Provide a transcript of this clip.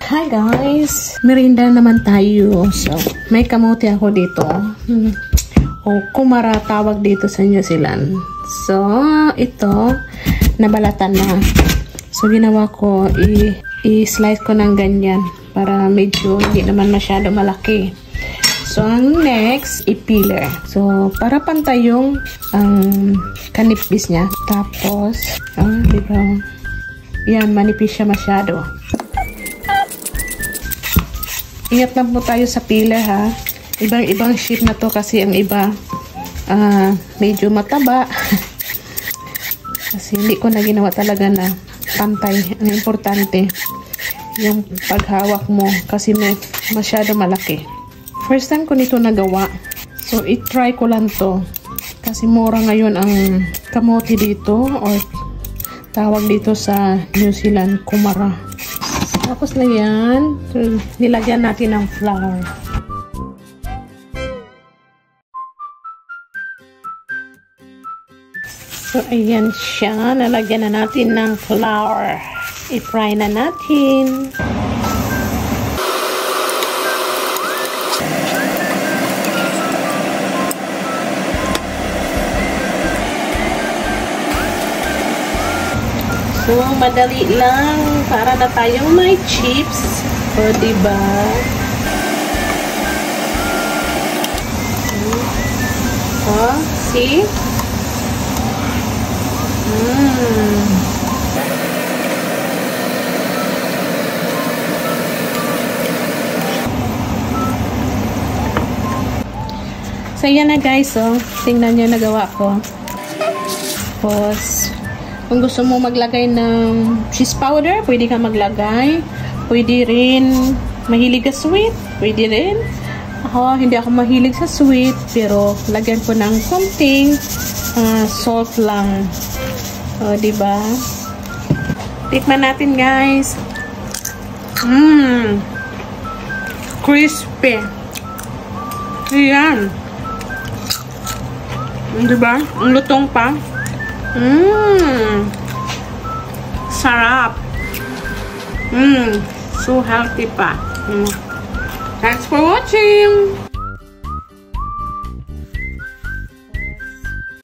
Hi guys! Merinda naman tayo. So, may kamote ako dito. O kumara tawag dito sa New Zealand. So, ito, nabalatan na. So, ginawa ko, i-slice ko ng ganyan para medyo hindi naman masyado malaki. So, ang next, i-peeler. So, para pantay yung kanipis niya. Tapos, diba? Yan, manipis siya masyado. Ingat lang po tayo sa peeler ha. Ibang shape na to kasi ang iba medyo mataba. Kasi hindi ko na ginawa talaga na pantay. Ang importante yung paghawak mo kasi masyado malaki. First time ko nito nagawa. So i-try ko lang to. Kasi mura ngayon ang kamote dito or tawag dito sa New Zealand kumara. Tapos na yan, nilagyan natin ng flour. So, ayan siya. Nalagyan na natin ng flour. I-fry na natin. So, madali lang para na tayong may chips. O, diba? O, see? So, yan na guys. So, tingnan nyo nagawa ko. Tapos, kung gusto mo maglagay ng cheese powder, pwede ka maglagay. Pwede rin mahilig ka sweet. Pwede rin. Hindi ako mahilig sa sweet. Pero, lagyan ko ng konting salt lang. O, diba? Tikman natin, guys. Crispy. Ayan. Diba? Ang lutong pa. Sarap. So healthy pa. Thanks for watching.